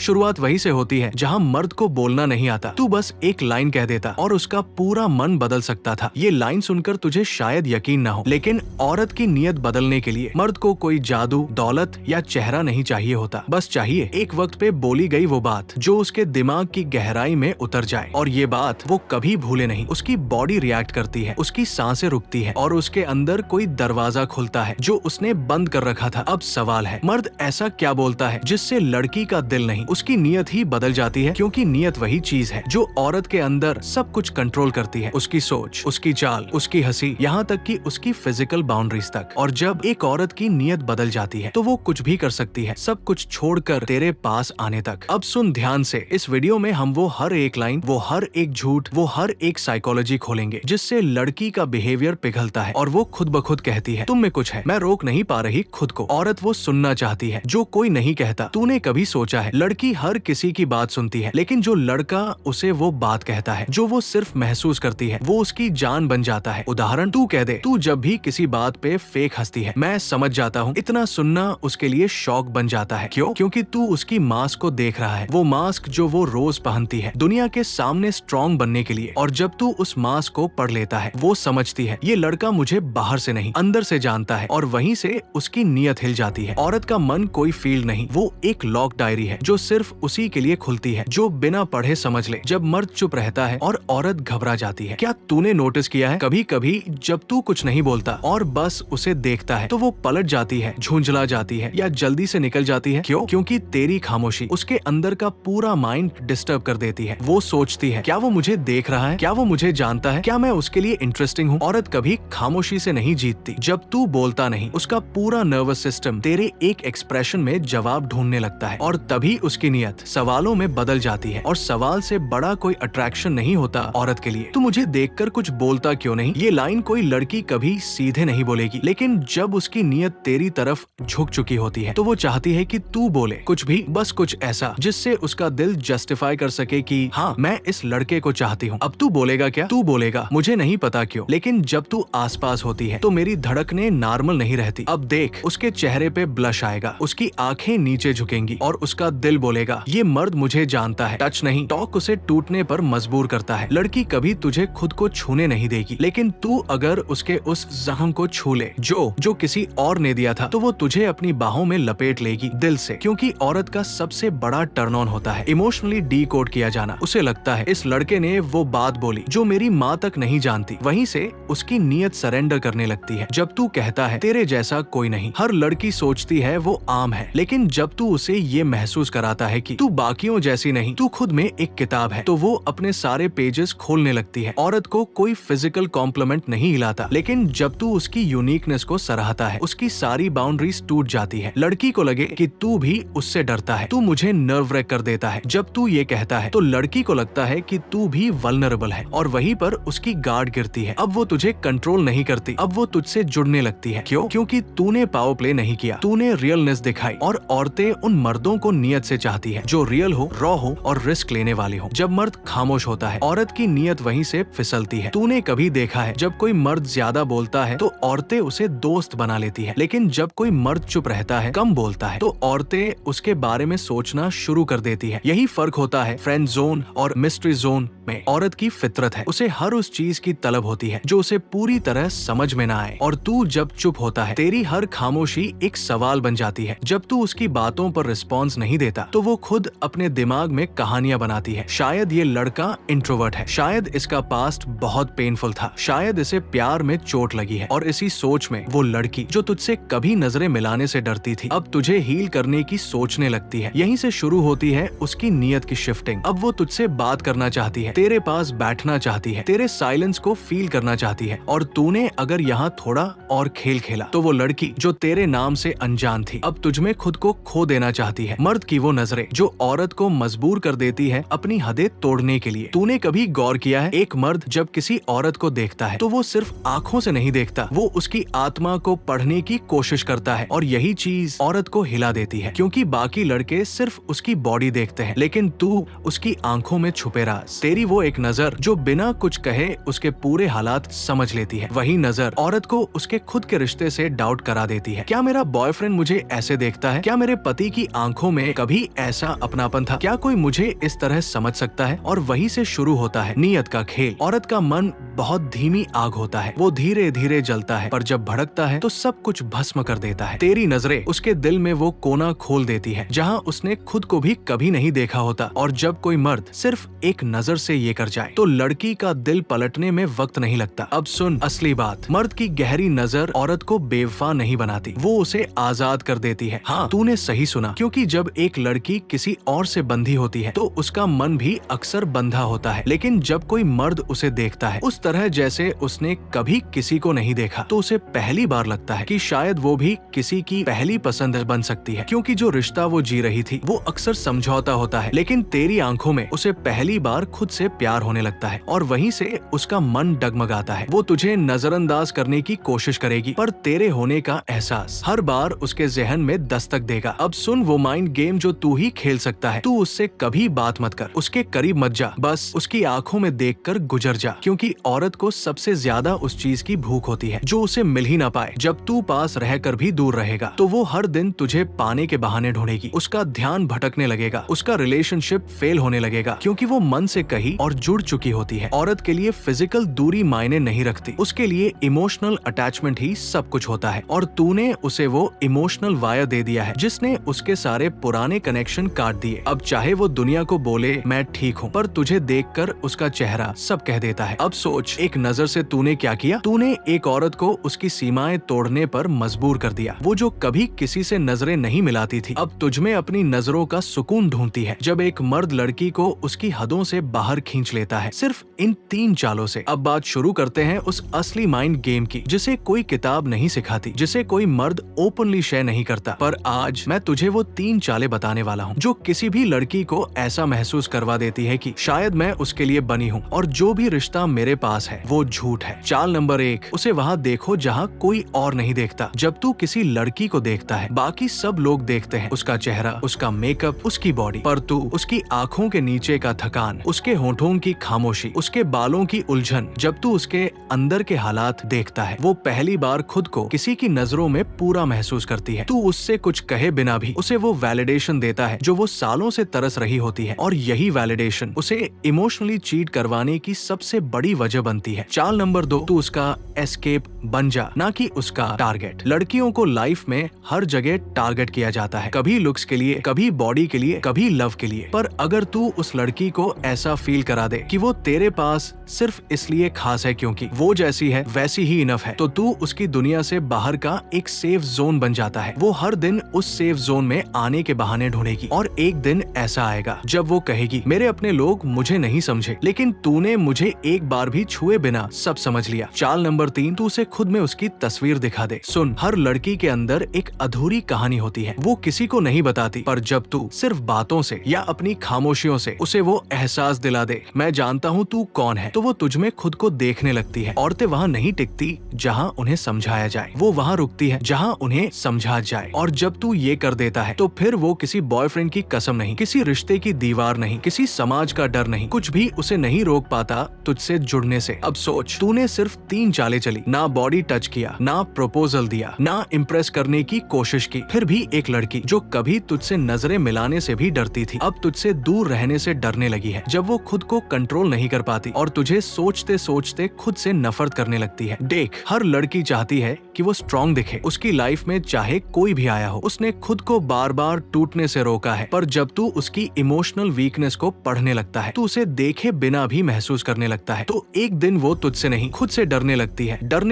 शुरुआत वहीं से होती है जहाँ मर्द को बोलना नहीं आता। तू बस एक लाइन कह देता और उसका पूरा मन बदल सकता था। ये लाइन सुनकर तुझे शायद यकीन ना हो, लेकिन औरत की नीयत बदलने के लिए मर्द को कोई जादू, दौलत या चेहरा नहीं चाहिए होता। बस चाहिए एक वक्त पे बोली गई वो बात जो उसके दिमाग की गहराई में उतर जाए, और ये बात वो कभी भूले नहीं। उसकी बॉडी रिएक्ट करती है, उसकी सांसें रुकती है और उसके अंदर कोई दरवाजा खुलता है जो उसने बंद कर रखा था। अब सवाल है, मर्द ऐसा क्या बोलता है जिससे लड़की का दिल नहीं, उसकी नीयत ही बदल जाती है? क्योंकि नीयत वही चीज है जो औरत के अंदर सब कुछ कंट्रोल करती है, उसकी सोच, उसकी चाल, उसकी हंसी, यहाँ तक कि उसकी फिजिकल बाउंड्रीज तक। और जब एक औरत की नीयत बदल जाती है तो वो कुछ भी कर सकती है, सब कुछ छोड़कर तेरे पास आने तक। अब सुन ध्यान से, इस वीडियो में हम वो हर एक लाइन, वो हर एक झूठ, वो हर एक साइकोलॉजी खोलेंगे जिससे लड़की का बिहेवियर पिघलता है और वो खुद ब खुद कहती है तुम में कुछ है, मैं रोक नहीं पा रही खुद को। औरत वो सुनना चाहती है जो कोई नहीं कहता। तूने कभी सोचा है, लड़की हर किसी की बात सुनती है, लेकिन जो लड़का उसे वो बात कहता है जो वो सिर्फ महसूस करती है, वो उसकी जान बन जाता है। उदाहरण तू कह दे, तू जब भी किसी बात पे फेक हंसती है, मैं समझ जाता हूँ। इतना सुनना उसके लिए शौक बन जाता है। क्यों? क्योंकि तू उसकी मास्क को देख रहा है, वो मास्क जो वो रोज पहनती है दुनिया के सामने स्ट्रॉन्ग बनने के लिए। और जब तू उस मास्क को पढ़ लेता है, वो समझती है ये लड़का मुझे बाहर से नहीं अंदर से जानता है, और वहीं से उसकी नीयत हिल जाती है। औरत का मन कोई फील्ड नहीं, वो एक लॉक डायरी है जो सिर्फ उसी के लिए खुलती है, जो बिना पढ़े समझ ले। जब मर्द चुप रहता है और औरत घबरा जाती है। क्या तूने नोटिस किया है, कभी कभी जब तू कुछ नहीं बोलता और बस उसे देखता है तो वो पलट जाती है, झुंझला जाती है या जल्दी से निकल जाती है? क्यों? क्योंकि तेरी खामोशी उसके अंदर का पूरा माइंड डिस्टर्ब कर देती है। वो सोचती है क्या वो मुझे देख रहा है, क्या वो मुझे जानता है, क्या मैं उसके लिए इंटरेस्टिंग हूँ? औरत कभी खामोशी से नहीं जीतती। जब तू बोलता नहीं, उसका पूरा नर्वस सिस्टम तेरे एक एक्सप्रेशन में जवाब ढूंढने लगता है, और तभी उसकी नीयत सवालों में बदल जाती है। और सवाल से बड़ा कोई अट्रैक्शन नहीं होता औरत के लिए। तू मुझे देखकर कुछ बोलता क्यों नहीं? ये लाइन कोई लड़की कभी सीधे नहीं बोलेगी, लेकिन जब उसकी नीयत तेरी तरफ झुक चुकी होती है तो वो चाहती है कि तू बोले कुछ भी, बस कुछ ऐसा जिससे उसका दिल जस्टिफाई कर सके कि हाँ, मैं इस लड़के को चाहती हूँ। अब तू बोलेगा क्या? तू बोलेगा मुझे नहीं पता क्यों, लेकिन जब तू आसपास होती है तो मेरी धड़कनें नॉर्मल नहीं रहती। अब देख, उसके चेहरे पे ब्लश आएगा, उसकी आंखें नीचे झुकेंगी और उसका दिल बोलेगा ये मर्द मुझे जानता है। टच नहीं, टॉक उसे टूटने पर मजबूर करता है। लड़की कभी तुझे खुद को छूने नहीं देगी, लेकिन तू अगर उसके उस जख्म को छू ले जो किसी और ने दिया था, तो वो तुझे अपनी बाहों में लपेट लेगी दिल से। क्योंकि औरत का सबसे बड़ा टर्न ऑन होता है इमोशनली डीकोड किया जाना। उसे लगता है इस लड़के ने वो बात बोली जो मेरी माँ तक नहीं जानती। वहीं से उसकी नीयत सरेंडर करने लगती है। जब तू कहता है तेरे जैसा कोई नहीं, हर लड़की सोचती है वो आम है, लेकिन जब तू उसे ये महसूस कराता है कि तू बाकियों जैसी नहीं, तू खुद में एक किताब है, तो वो अपने सारे पेजेस खोलने लगती है। औरत को कोई फिजिकल कॉम्प्लीमेंट नहीं हिलाता, लेकिन जब तू उसकी यूनिकनेस को सराहता है, उसकी सारी बाउंड्रीज टूट जाती है। लड़की को लगे कि तू भी उससे डरता है, तू मुझे नर्व रेक कर देता है। जब तू ये कहता है तो लड़की को लगता है कि तू भी वल्नरेबल है, और वहीं पर उसकी गार्ड गिरती है। अब वो तुझे कंट्रोल नहीं करती, अब वो तुझसे जुड़ने लगती है। क्यों? क्योंकि तूने पावर प्ले नहीं किया, तूने रियलनेस दिखाई। और औरतें उन मर्दों को नियत से चाहती है जो रियल हो, रॉ हो और रिस्क लेने वाले हो। जब मर्द खामोश होता है, औरत की नियत वहीं से फिसलती है। तूने कभी देखा है जब कोई मर्द ज्यादा बोलता है तो औरतें उसे दोस्त बना लेती है, लेकिन जब कोई मर्द चुप रहता है, कम बोलता है, तो औरतें उसके बारे में सोचना शुरू कर देती है। यही फर्क होता है फ्रेंड जोन और मिस्ट्री जोन में। औरत की फितरत है, उसे हर उस चीज की तलब होती है जो उसे पूरी तरह समझ में ना आए। और तू जब चुप होता है, तेरी हर खामोशी एक सवाल बन जाती है। जब तू उसकी बातों पर रिस्पॉन्स नहीं देता तो वो खुद अपने दिमाग में कहानियां बनाती है। शायद ये लड़का इंट्रोवर्ट है, शायद इसका पास्ट बहुत पेनफुल था, शायद इसे प्यार में चोट लगी है। और इसी सोच में वो लड़की जो तुझसे कभी नजरें मिलाने से डरती थी, अब तुझे हील करने की सोचने लगती है। यहीं से शुरू होती है उसकी नीयत की शिफ्टिंग। अब वो तुझसे बात करना चाहती है, तेरे पास बैठना चाहती है, तेरे साइलेंस को फील करना चाहती है। और तूने अगर यहाँ थोड़ा और खेल खेला तो वो लड़की जो तेरे नाम से अनजान थी, अब तुझमें खुद को खो देना चाहती है। मर्द की वो नजरें जो औरत को मजबूर कर देती है अपनी हदें तोड़ने के लिए। तूने कभी गौर किया है, एक मर्द जब किसी औरत को देखता है तो वो सिर्फ आंखों से नहीं देखता, वो उसकी आत्मा को पढ़ने की कोशिश करता है। और यही चीज औरत को हिला देती है, क्योंकि बाकी लड़के सिर्फ उसकी बॉडी देखते हैं, लेकिन तू उसकी आंखों में छुपे राज। तेरी वो एक नजर जो बिना कुछ कहे उसके पूरे हालात समझ लेती है। वही नजर औरत को उसके खुद के रिश्ते से डाउट करा देती है। क्या मेरा बॉयफ्रेंड मुझे ऐसे देखता है? क्या मेरे पति की आंखों में कभी ऐसा अपनापन था? क्या कोई मुझे इस तरह समझ सकता है? और वहीं से शुरू होता है नीयत का खेल। औरत का मन बहुत धीमी आग होता है, वो धीरे धीरे जलता है, पर जब भड़कता है तो सब कुछ भस्म कर देता है। तेरी नजरें उसके दिल में वो कोना खोल देती है जहाँ उसने खुद को भी कभी नहीं देखा होता। और जब कोई मर्द सिर्फ एक नजर से ये कर जाए तो लड़की का दिल पलटने में वक्त नहीं लगता। अब सुन असली बात, मर्द की गहरी नजर औरत को बेवफा नहीं बनाती, वो उसे आजाद कर देती है। हाँ, तूने सही सुना, क्योंकि जब एक लड़की किसी और से बंधी होती है तो उसका मन भी अक्सर बंधा होता है। लेकिन जब कोई मर्द उसे देखता है उस तरह जैसे उसने कभी किसी को नहीं देखा, तो उसे पहली बार लगता है कि शायद वो भी किसी की पहली पसंद बन सकती है। क्योंकि जो रिश्ता वो जी रही थी वो अक्सर समझौता होता है, लेकिन तेरी आंखों में उसे पहली बार खुद से प्यार होने लगता है और वहीं से उसका मन डगमगाता है। वो तुझे नजरअंदाज करने की कोशिश करेगी, पर तेरे होने का एहसास हर बार उसके जहन में दस्तक देगा। अब सुन, वो माइंड गेम जो तू ही खेल सकता है। तू उससे कभी बात मत कर, उसके करीब मत जा, बस उसकी आंखों में देखकर गुजर जा, क्योंकि औरत को सबसे ज्यादा उस चीज की भूख होती है जो उसे मिल ही ना पाए। जब तू पास रहकर भी दूर रहेगा तो वो हर दिन तुझे पाने के बहाने ढूंढेगी, उसका ध्यान भटकने लगेगा, उसका रिलेशनशिप फेल होने लगेगा, क्योंकि वो मन से कहीं और जुड़ चुकी होती है। औरत के लिए फिजिकल दूरी मायने नहीं रखती, उसके लिए इमोशनल अटैचमेंट ही सब कुछ होता है। और तूने उसे वो इमोशनल वायर दे दिया है जिसने उसके सारे पुराने कनेक्शन काट दिए। अब चाहे वो दुनिया को बोले मैं ठीक हूँ, पर तुझे देखकर उसका चेहरा सब कह देता है। अब सोच, एक नजर से तूने क्या किया? तूने एक औरत को उसकी सीमाएं तोड़ने पर मजबूर कर दिया, वो जो कभी किसी से नजरें नहीं मिलाती थी अब तुझमें अपनी नजरों का सुकून ढूंढती है। जब एक मर्द लड़की को उसकी हदों से बाहर खींच लेता है सिर्फ इन 3 चालों से। अब बात शुरू करते हैं उस असली माइंड गेम की जिसे कोई किताब नहीं सिखाती, जिसे कोई मर्द ओपनली शेयर नहीं करता। पर आज मैं तुझे वो 3 चालें बताने वाला हूँ जो किसी भी लड़की को ऐसा महसूस करवा देती है कि शायद मैं उसके लिए बनी हूँ और जो भी रिश्ता मेरे पास है वो झूठ है। चाल नंबर 1, उसे वहाँ देखो जहाँ कोई और नहीं देखता। जब तू किसी लड़की को देखता है बाकी सब लोग देखते हैं उसका चेहरा, उसका मेकअप, उसकी बॉडी, पर तू उसकी आंखों के नीचे का थकान, उसके होठों की खामोशी, उसके बालों की उलझन, जब तू उसके अंदर के हालात देखता है वो पहली बार खुद को किसी की नजरों में पूरा महसूस करती है। तू उससे कुछ कहे बिना भी उसे वो वैलिडेशन देता है जो वो सालों से तरस रही होती है, और यही वैलिडेशन उसे इमोशनली चीट करवाने की सबसे बड़ी वजह बनती है। चाल नंबर 2, तू उसका एस्केप बन जा, ना कि उसका टारगेट। लड़कियों को लाइफ में हर जगह टारगेट किया जाता है, कभी लुक्स के लिए, कभी बॉडी के लिए, कभी लव के लिए। पर अगर तू उस लड़की को ऐसा फील करा दे कि वो तेरे पास सिर्फ इसलिए खास है क्योंकि वो जैसी है वैसी ही इनफ है, तो तू उसकी दुनिया से बाहर का एक सेफ जोन बन जाता है। वो हर दिन उस सेफ जोन में आने के बहाने ढूंढेगी और एक दिन ऐसा आएगा जब वो कहेगी मेरे अपने लोग मुझे नहीं समझे, लेकिन तूने मुझे एक बार भी छुए बिना सब समझ लिया। चाल नंबर 3, तू उसे खुद में उसकी तस्वीर दिखा दे। सुन, हर लड़की के अंदर एक अधूरी कहानी होती है, वो किसी को नहीं बताती, पर जब तू सिर्फ बातों से या अपनी खामोशियों से उसे वो एहसास दिला दे मैं जानता हूँ तू कौन है, तो वो तुझमें खुद को देखने लगती है। औरतें वहाँ नहीं टिकती जहाँ उन्हें समझाया जाए, वो वहाँ रुकती है जहाँ उन्हें समझा जाए। और जब तू ये कर देता है तो फिर वो किसी बॉयफ्रेंड की कसम नहीं, किसी रिश्ते की दीवार नहीं, किसी समाज का डर नहीं, कुछ भी उसे नहीं रोक पाता तुझसे जुड़ने से। अब सोच, तूने सिर्फ 3 चालें चली, ना बॉडी टच किया, ना प्रपोजल दिया, ना इम्प्रेस करने की कोशिश की, फिर भी एक लड़की जो कभी तुझसे नजरें मिलाने से भी डरती थी अब तुझसे दूर रहने से डरने लगी है। जब वो खुद को कंट्रोल नहीं कर पाती और तुझे सोचते सोचते खुद से नफरत करने लगती है। देख, हर लड़की चाहती है कि वो स्ट्रॉन्ग दिखे उसकी लाइफ में, चाहे कोई भी आया हो। उसने खुद को बार बार टूटने से रोका है, पर जब तू उसकी इमोशनल वीकनेस को पढ़ने लगता है, तू उसे देखे बिना भी महसूस करने लगता है, तो एक दिन वो तुझसे नहीं खुद से डरने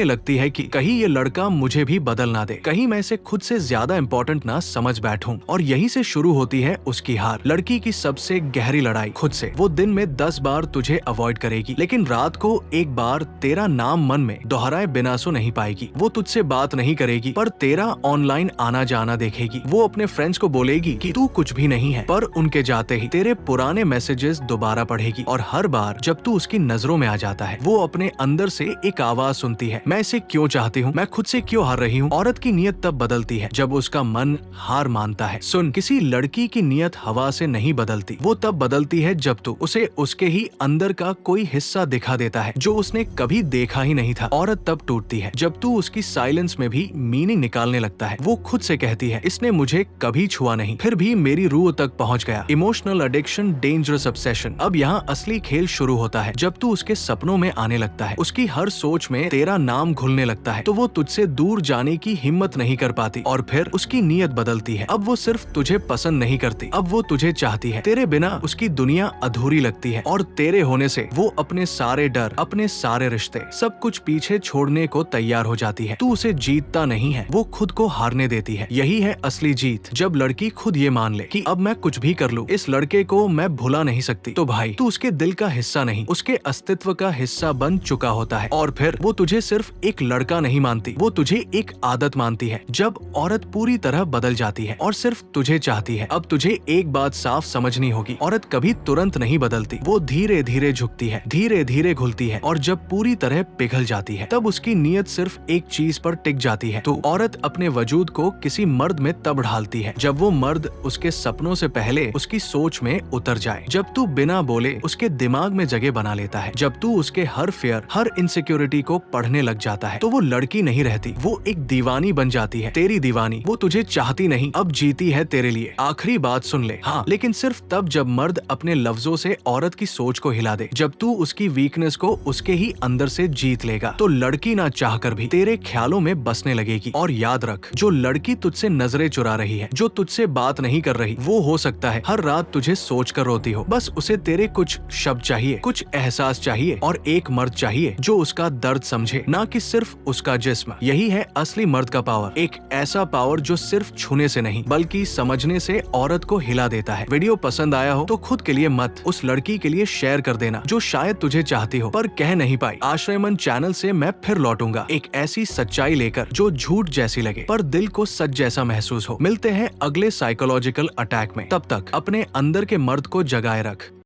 लगती है कि कहीं ये लड़का मुझे भी बदल ना दे, कहीं मैं इसे खुद से ज्यादा इंपॉर्टेंट ना समझ बैठूं। और यहीं से शुरू होती है उसकी हार, लड़की की सबसे गहरी लड़ाई खुद से। वो दिन में 10 बार तुझे अवॉइड करेगी, लेकिन रात को एक बार तेरा नाम मन में दोहराए बिना सो नहीं पाएगी। वो तुझसे बात नहीं करेगी, पर तेरा ऑनलाइन आना जाना देखेगी। वो अपने फ्रेंड्स को बोलेगी कि तू कुछ भी नहीं है, पर उनके जाते ही तेरे पुराने मैसेजेस दोबारा पढ़ेगी। और हर बार जब तू उसकी नजरों में आ जाता है वो अपने अंदर से एक आवाज सुनती है, मैं इसे क्यों चाहती हूँ, मैं खुद से क्यों हार रही हूँ। औरत की नीयत तब बदलती है जब उसका मन हार मानता है। सुन, किसी लड़की की नीयत हवा से नहीं बदलती, वो तब बदलती है जब तू उसे उसके ही अंदर का कोई हिस्सा दिखा देता है जो उसने कभी देखा ही नहीं था। औरत तब टूटती है जब तू उसकी साइलेंस में भी मीनिंग निकालने लगता है। वो खुद से कहती है इसने मुझे कभी छुआ नहीं, फिर भी मेरी रूह तक पहुंच गया। Emotional addiction, dangerous obsession. अब यहाँ असली खेल शुरू होता है जब तू उसके सपनों में आने लगता है, उसकी हर सोच में तेरा नाम घुलने लगता है, तो वो तुझसे दूर जाने की हिम्मत नहीं कर पाती और फिर उसकी नीयत बदलती है। अब वो सिर्फ तुझे पसंद नहीं करती, अब वो तुझे चाहती है। तेरे बिना उसकी दुनिया अधूरी लगती है और तेरे होने से वो अपने सारे डर, अपने सारे रिश्ते, सब कुछ पीछे छोड़ने को तैयार हो जाती है। तू उसे जीतता नहीं है, वो खुद को हारने देती है। यही है असली जीत, जब लड़की खुद ये मान ले कि अब मैं कुछ भी कर लूं, इस लड़के को मैं भुला नहीं सकती। तो भाई, तू उसके दिल का हिस्सा नहीं, उसके अस्तित्व का हिस्सा बन चुका होता है। और फिर वो तुझे सिर्फ एक लड़का नहीं मानती, वो तुझे एक आदत मानती है। जब औरत पूरी तरह बदल जाती है और सिर्फ तुझे चाहती है, अब तुझे एक बात साफ समझनी होगी, औरत कभी तुरंत नहीं बदलती, वो धीरे धीरे झुकती है, धीरे धीरे घुलती है, और जब पूरी तरह पिघल जाती है तब उसकी नीयत सिर्फ एक चीज पर टिक जाती है। तो औरत अपने वजूद को किसी मर्द में तब ढालती है जब वो मर्द उसके सपनों से पहले उसकी सोच में उतर जाए, जब तू बिना बोले उसके दिमाग में जगह बना लेता है, जब तू उसके हर फेयर, हर इनसिक्योरिटी को पढ़ने लग जाता है। तो वो लड़की नहीं रहती, वो एक दीवानी बन जाती है, तेरी दीवानी। वो तुझे चाहती नहीं, अब जीती है तेरे लिए। आखिरी बात सुन ले, हाँ, लेकिन सिर्फ तब जब मर्द अपने लफ्जों से औरत की सोच को हिला दे, जब तू उसकी वीकनेस को उसके ही अंदर से जीत लेगा, तो लड़की ना चाहकर भी तेरे ख्यालों में बसने लगेगी। और याद रख, जो लड़की तुझसे नजरें चुरा रही है, जो तुझसे बात नहीं कर रही, वो हो सकता है हर रात तुझे सोच कर रोती हो। बस उसे तेरे कुछ शब्द चाहिए, कुछ एहसास चाहिए, और एक मर्द चाहिए जो उसका दर्द समझे, ना कि सिर्फ उसका जिस्म। यही है असली मर्द का पावर, एक ऐसा पावर जो सिर्फ छूने से नहीं बल्कि समझने से औरत को हिला देता है। वीडियो पसंद आया हो तो खुद के लिए मत, उस लड़की के लिए शेयर कर देना जो शायद तुझे चाहती हो पर कह नहीं पाई। आश्रयमन चैनल से मैं फिर लौटूंगा एक ऐसी सच्चाई लेकर जो झूठ जैसी लगे पर दिल को सच जैसा महसूस हो। मिलते हैं अगले साइकोलॉजिकल अटैक में, तब तक अपने अंदर के मर्द को जगाए रख।